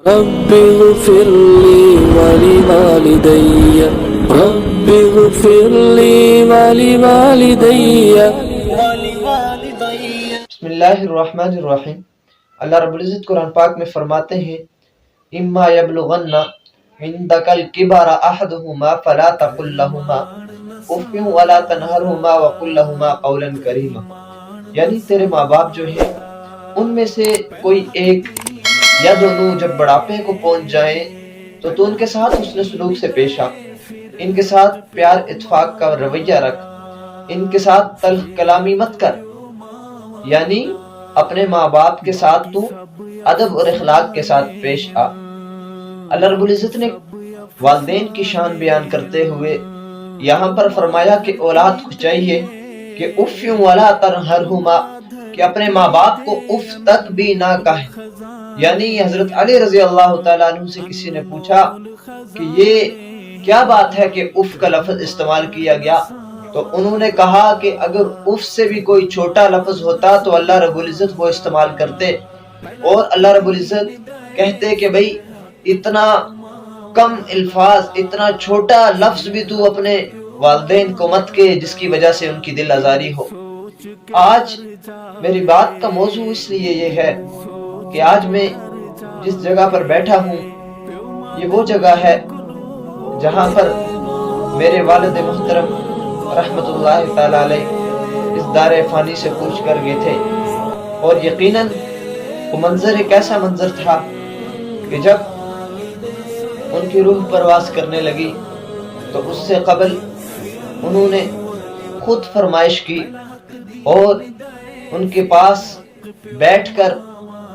رب اغفر لي ولوالدي رب اغفر لي ولوالدي بسم اللہ الرحمن الرحیم۔ اللہ رب العزت قرآن پاک میں فرماتے ہیں اما یبلغن عندک الکبر احدہما فلا تقل لہما اف ولا تنہرہما وقل لہما قولا کریما، یعنی تیرے ماں باپ جو ہیں ان میں سے کوئی ایک یا دونوں جب بڑھاپے کو پہنچ جائیں تو ان کے ساتھ حسن سلوک سے پیش آ، ان کے ساتھ پیار اتفاق کا رویہ رکھ، ان کے ساتھ تلخ کلامی مت کر، یعنی اپنے ماں باپ کے ساتھ تو ادب اور اخلاق کے ساتھ پیش آ۔ اللہ رب العزت نے والدین کی شان بیان کرتے ہوئے یہاں پر فرمایا کہ اولاد کو چاہیے کہ اف ولا تنہرہما، کہ اپنے ماں باپ کو اف تک بھی نہ کہے۔ یعنی حضرت علی رضی اللہ تعالیٰ عنہ سے کسی نے پوچھا کہ یہ کیا بات ہے کہ اف کا لفظ استعمال کیا گیا، تو انہوں نے کہا کہ اگر اف سے بھی کوئی چھوٹا لفظ ہوتا تو اللہ رب العزت وہ استعمال کرتے، اور اللہ رب العزت کہتے کہ بھئی اتنا کم الفاظ، اتنا چھوٹا لفظ بھی تو اپنے والدین کو مت کے جس کی وجہ سے ان کی دل آزاری ہو۔ آج میری بات کا موضوع اس لیے یہ ہے کہ آج میں جس جگہ پر بیٹھا ہوں یہ وہ جگہ ہے جہاں پر میرے والد محترم رحمت اللہ تعالی علیہ اس دار فانی سے پوچھ کر گئے تھے، اور یقیناً وہ منظر ایک ایسا منظر تھا کہ جب ان کی روح پرواز کرنے لگی تو اس سے قبل انہوں نے خود فرمائش کی اور ان کے پاس بیٹھ کر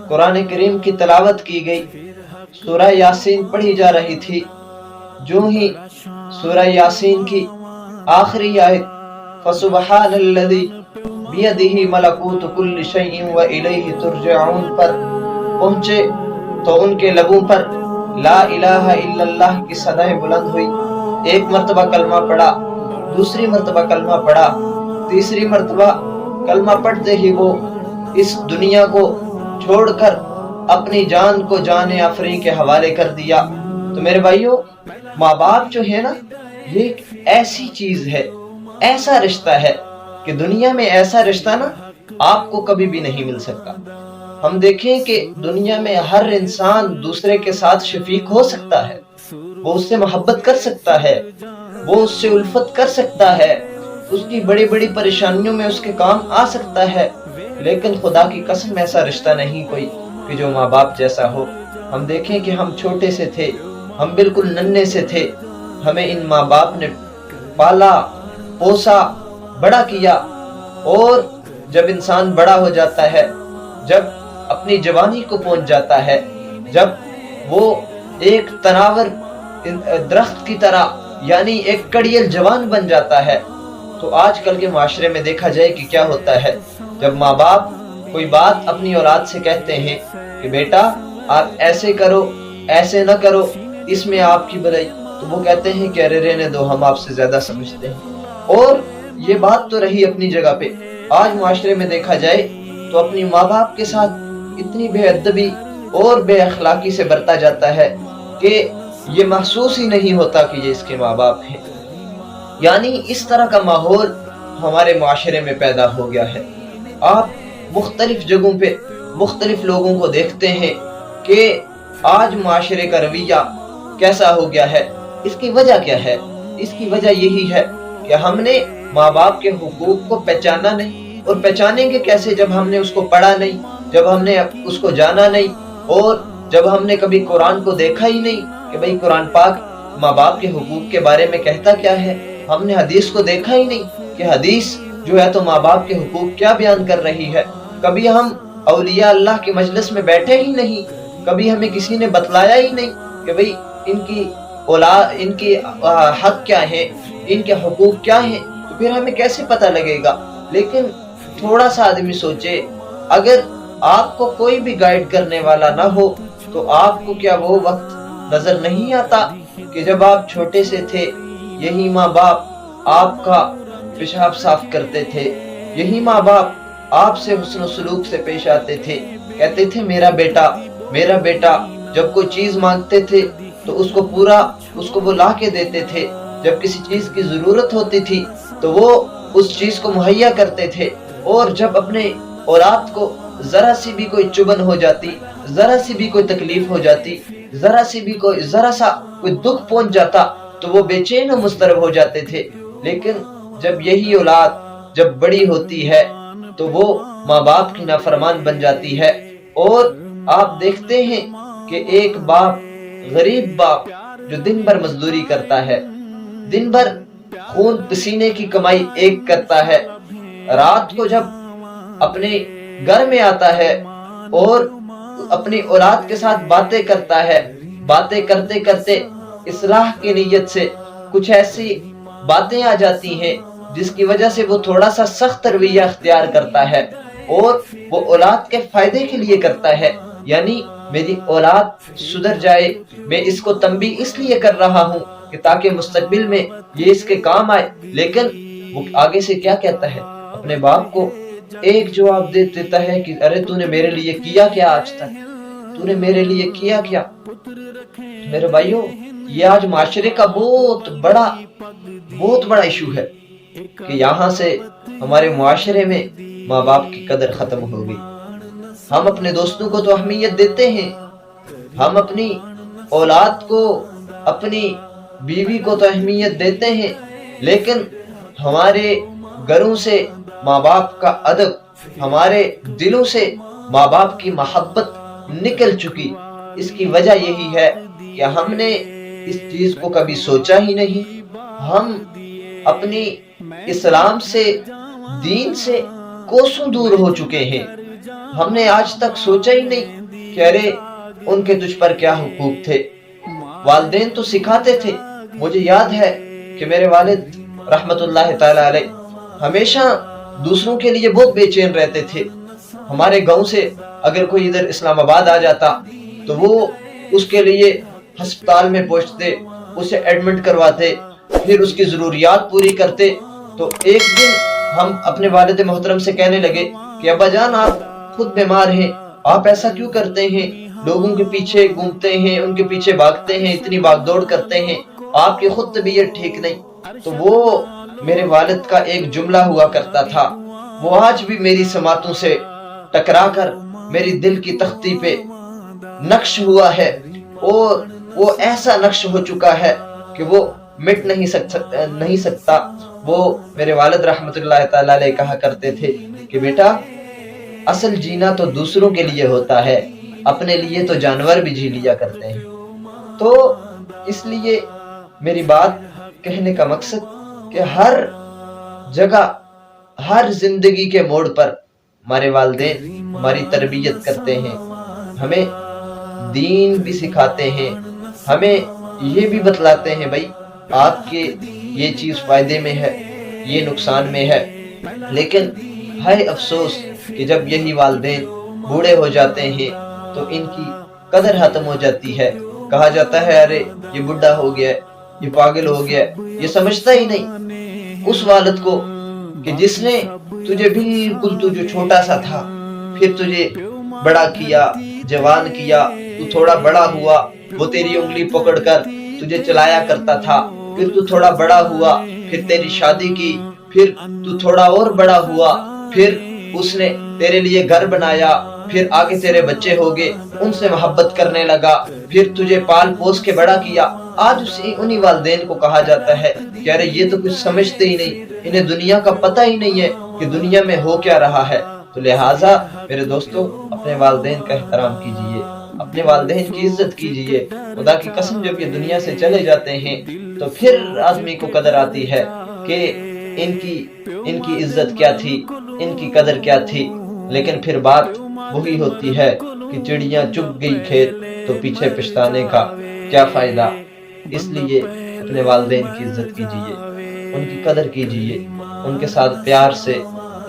قرآن کریم کی تلاوت کی گئی، سورہ یاسین پڑھی جا رہی تھی۔ جو ہی سورہ یاسین کی آخری آیت فسبحان الذی بیدہ ملکوت کل شیء والیہ ترجعون پر پہنچے تو ان کے لبوں پر لا الہ الا اللہ کی صدائیں بلند ہوئی۔ ایک مرتبہ کلمہ پڑھا، دوسری مرتبہ کلمہ پڑھا، تیسری مرتبہ کلمہ پڑھتے ہی وہ اس دنیا کو چھوڑ کر اپنی جان کو جان آفریں کے حوالے کر دیا۔ تو میرے بھائیوں، ماں باپ جو ہے نا، یہ ایک ایسی چیز ہے، ایسا رشتہ ہے کہ دنیا میں ایسا رشتہ نا آپ کو کبھی بھی نہیں مل سکتا۔ ہم دیکھیں کہ دنیا میں ہر انسان دوسرے کے ساتھ شفیق ہو سکتا ہے، وہ اس سے محبت کر سکتا ہے، وہ اس سے الفت کر سکتا ہے، اس کی بڑی بڑی پریشانیوں میں اس کے کام آ سکتا ہے، لیکن خدا کی قسم ایسا رشتہ نہیں کوئی کہ جو ماں باپ جیسا ہو۔ ہم دیکھیں کہ ہم چھوٹے سے تھے، ہم بالکل ننھے سے تھے، ہمیں ان ماں باپ نے پالا پوسا بڑا کیا، اور جب انسان بڑا ہو جاتا ہے، جب اپنی جوانی کو پہنچ جاتا ہے، جب وہ ایک تناور درخت کی طرح یعنی ایک کڑیل جوان بن جاتا ہے، تو آج کل کے معاشرے میں دیکھا جائے کہ کیا ہوتا ہے جب ماں باپ کوئی بات اپنی اولاد سے کہتے ہیں کہ بیٹا آپ ایسے کرو، ایسے نہ کرو، اس میں آپ کی بھلائی، تو وہ کہتے ہیں کہ ارے رہنے دو، ہم آپ سے زیادہ سمجھتے ہیں۔ اور یہ بات تو رہی اپنی جگہ پہ، آج معاشرے میں دیکھا جائے تو اپنی ماں باپ کے ساتھ اتنی بے ادبی اور بے اخلاقی سے برتا جاتا ہے کہ یہ محسوس ہی نہیں ہوتا کہ یہ اس کے ماں باپ ہیں۔ یعنی اس طرح کا ماحول ہمارے معاشرے میں پیدا ہو گیا ہے۔ آپ مختلف جگہوں پہ مختلف لوگوں کو دیکھتے ہیں کہ آج معاشرے کا رویہ کیسا ہو گیا ہے۔ اس کی وجہ کیا ہے؟ اس کی وجہ یہی ہے کہ ہم نے ماں باپ کے حقوق کو پہچانا نہیں، اور پہچانیں گے کیسے جب ہم نے اس کو پڑھا نہیں، جب ہم نے اس کو جانا نہیں، اور جب ہم نے کبھی قرآن کو دیکھا ہی نہیں کہ بھئی قرآن پاک ماں باپ کے حقوق کے بارے میں کہتا کیا ہے، ہم نے حدیث کو دیکھا ہی نہیں کہ حدیث جو ہے تو ماں باپ کے حقوق کیا بیان کر رہی ہے، کبھی ہم اولیاء اللہ کے مجلس میں بیٹھے ہی نہیں، کبھی ہمیں کسی نے بتلایا ہی نہیں کہ بھئی ان کی اولاد، ان کی حق کیا ہے، ان کے حقوق کیا ہیں، تو پھر ہمیں کیسے پتہ لگے گا۔ لیکن تھوڑا سا آدمی سوچے، اگر آپ کو کوئی بھی گائیڈ کرنے والا نہ ہو تو آپ کو کیا وہ وقت نظر نہیں آتا کہ جب آپ چھوٹے سے تھے، یہی ماں باپ آپ کا پیشاب صاف کرتے تھے، یہی ماں باپ آپ سے حسن و سلوک سے پیش آتے تھے، کہتے تھے میرا بیٹا جب کوئی چیز مانگتے تھے تو اس کو وہ لا کے دیتے تھے، جب کسی چیز کی ضرورت ہوتی تھی تو وہ اس چیز کو مہیا کرتے تھے، اور جب اپنے اولاد کو ذرا سی بھی کوئی چبن ہو جاتی، ذرا سی بھی کوئی تکلیف ہو جاتی، ذرا سا کوئی دکھ پہنچ جاتا تو وہ بے چین و مضطرب ہو جاتے تھے۔ لیکن جب یہی اولاد جب بڑی ہوتی ہے تو وہ ماں باپ کی نافرمان بن جاتی ہے، اور آپ دیکھتے ہیں کہ ایک باپ، غریب باپ جو دن بھر مزدوری کرتا ہے، دن بھر خون پسینے کی کمائی ایک کرتا ہے، رات کو جب اپنے گھر میں آتا ہے اور اپنی اولاد کے ساتھ باتیں کرتا ہے، باتیں کرتے کرتے اصلاح کی نیت سے کچھ ایسی باتیں آ جاتی ہیں جس کی وجہ سے وہ تھوڑا سا سخت رویہ اختیار کرتا ہے، اور وہ اولاد کے فائدے کے لیے کرتا ہے، یعنی میری اولاد سدھر جائے، میں اس کو تنبیہ اس لیے کر رہا ہوں کہ تاکہ مستقبل میں یہ اس کے کام آئے۔ لیکن وہ آگے سے کیا کہتا ہے؟ اپنے باپ کو ایک جواب دے دیتا ہے کہ ارے تو نے میرے لیے کیا کیا آج تک، تو نے میرے لیے کیا کیا؟ میرے بھائیوں، یہ آج معاشرے کا بہت بڑا ایشو ہے کہ یہاں سے ہمارے معاشرے میں ماں باپ کی قدر ختم ہو گئی۔ ہم اپنے دوستوں کو تو اہمیت دیتے ہیں، ہم اپنی اولاد کو، اپنی بیوی کو تو اہمیت دیتے ہیں، لیکن ہمارے گھروں سے ماں باپ کا ادب، ہمارے دلوں سے ماں باپ کی محبت نکل چکی۔ اس کی وجہ یہی ہے کہ ہم نے اس چیز کو کبھی سوچا ہی نہیں، ہم اپنی اسلام سے، دین سے کوسوں دور ہو چکے ہیں۔ ہم نے آج تک سوچا ہی نہیں کہ ارے ان کے تجھ پر کیا حقوق تھے۔ والدین تو سکھاتے تھے، مجھے یاد ہے کہ میرے والد رحمت اللہ تعالی علیہ ہمیشہ دوسروں کے لیے بہت بے چین رہتے تھے۔ ہمارے گاؤں سے اگر کوئی ادھر اسلام آباد آ جاتا تو وہ اس کے لیے ہسپتال میں پہنچتے، اسے ایڈمٹ کرواتے، پھر اس کی ضروریات پوری کرتے۔ تو ایک دن ہم اپنے والد محترم سے کہنے لگے کہ ابا جان، آپ خود بیمار ہیں، آپ ایسا کیوں کرتے ہیں؟ لوگوں کے پیچھے گھومتے ہیں، ان کے پیچھے بھاگتے ہیں، اتنی بھاگ دوڑ کرتے ہیں، آپ کی خود طبیعت ٹھیک نہیں۔ تو وہ میرے والد کا ایک جملہ ہوا کرتا تھا، وہ آج بھی میری سماعتوں سے ٹکرا کر میری دل کی تختی پہ نقش ہوا ہے، اور وہ ایسا نقش ہو چکا ہے کہ وہ مٹ نہیں سکتا۔ وہ میرے والد رحمت اللہ تعالی علیہ کہا کرتے تھے کہ بیٹا، اصل جینا تو دوسروں کے لیے ہوتا ہے، اپنے لیے تو جانور بھی جی لیا کرتے ہیں۔ تو اس لیے میری بات کہنے کا مقصد کہ ہر جگہ، ہر زندگی کے موڑ پر ہمارے والدین ہماری تربیت کرتے ہیں، ہمیں دین بھی سکھاتے ہیں، ہمیں یہ بھی بتلاتے ہیں بھائی آپ کے یہ چیز فائدے میں ہے، یہ نقصان میں ہے۔ لیکن ہے افسوس کہ جب یہی والدین بوڑھے ہو جاتے ہیں تو ان کی قدر ختم ہو جاتی ہے۔ کہا جاتا ہے ارے یہ بڈھا ہو گیا، یہ پاگل ہو گیا، یہ سمجھتا ہی نہیں اس والد کو کہ جس نے تجھے بالکل تو جو چھوٹا سا تھا، پھر تجھے بڑا کیا، جوان کیا، تو تھوڑا بڑا ہوا، وہ تیری انگلی پکڑ کر تجھے چلایا کرتا تھا، پھر تو تھوڑا بڑا ہوا، پھر تیری شادی کی، پھر تو تھوڑا اور بڑا ہوا، پھر اس نے تیرے لیے گھر بنایا، پھر آگے تیرے بچے ہو گئے، ان سے محبت کرنے لگا، پھر تجھے پال پوس کے بڑا کیا۔ آج انہی والدین کو کہا جاتا ہے کہ ارے یہ تو کچھ سمجھتے ہی نہیں، انہیں دنیا کا پتہ ہی نہیں ہے کہ دنیا میں ہو کیا رہا ہے۔ تو لہٰذا میرے دوستو، اپنے والدین کا احترام کیجئے، اپنے والدین کی عزت کیجئے۔ خدا کی قسم جب یہ دنیا سے چلے جاتے ہیں تو پھر آدمی کو قدر آتی ہے کہ ان کی عزت کیا تھی، ان کی قدر کیا تھی۔ لیکن پھر بات وہی ہوتی ہے کہ چڑیاں چگ گئی کھیت تو پیچھے پچھتانے کا کیا فائدہ۔ اس لیے اپنے والدین کی عزت کیجئے، ان کی قدر کیجئے، ان کے ساتھ پیار سے،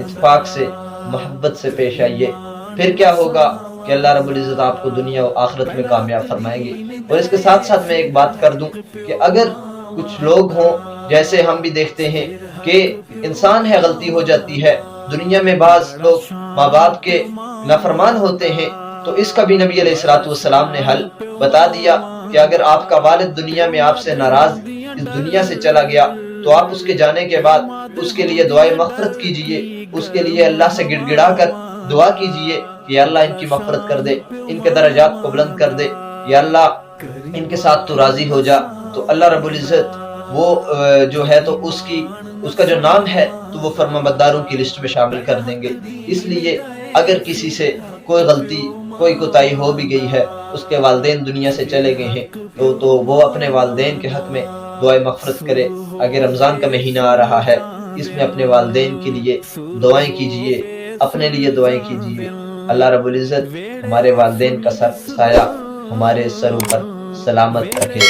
اتفاق سے، محبت سے پیش آئیے۔ پھر کیا ہوگا کہ اللہ رب العزت آپ کو دنیا و آخرت میں کامیاب فرمائیں گے۔ اور اس کے ساتھ ساتھ میں ایک بات کر دوں کہ اگر کچھ لوگ ہوں، جیسے ہم بھی دیکھتے ہیں کہ انسان ہے، غلطی ہو جاتی ہے، دنیا میں بعض لوگ ماں باپ کے نافرمان ہوتے ہیں، تو اس کا بھی نبی علیہ الصلوۃ والسلام نے حل بتا دیا کہ اگر آپ کا والد دنیا میں آپ سے ناراض اس دنیا سے چلا گیا تو آپ اس کے جانے کے بعد اس کے لیے دعائے مغفرت کیجئے، اس کے لیے اللہ سے گڑ گڑا کر دعا کیجئے کہ اللہ ان کی مغفرت کر دے، ان کے درجات کو بلند کر دے، یا اللہ ان کے ساتھ تو راضی ہو جا۔ تو اللہ رب العزت وہ جو ہے تو اس کا جو نام ہے تو وہ فرمانبرداروں کی لسٹ میں شامل کر دیں گے۔ اس لیے اگر کسی سے کوئی غلطی کوئی کوتاہی ہو بھی گئی ہے، اس کے والدین دنیا سے چلے گئے ہیں تو وہ اپنے والدین کے حق میں دعائیں مغفرت کرے۔ اگر رمضان کا مہینہ آ رہا ہے اس میں اپنے والدین کے لیے دعائیں کیجئے، اپنے لیے دعائیں کیجئے۔ اللہ رب العزت ہمارے والدین کا سایہ ہمارے سروں پر سلامت رکھے۔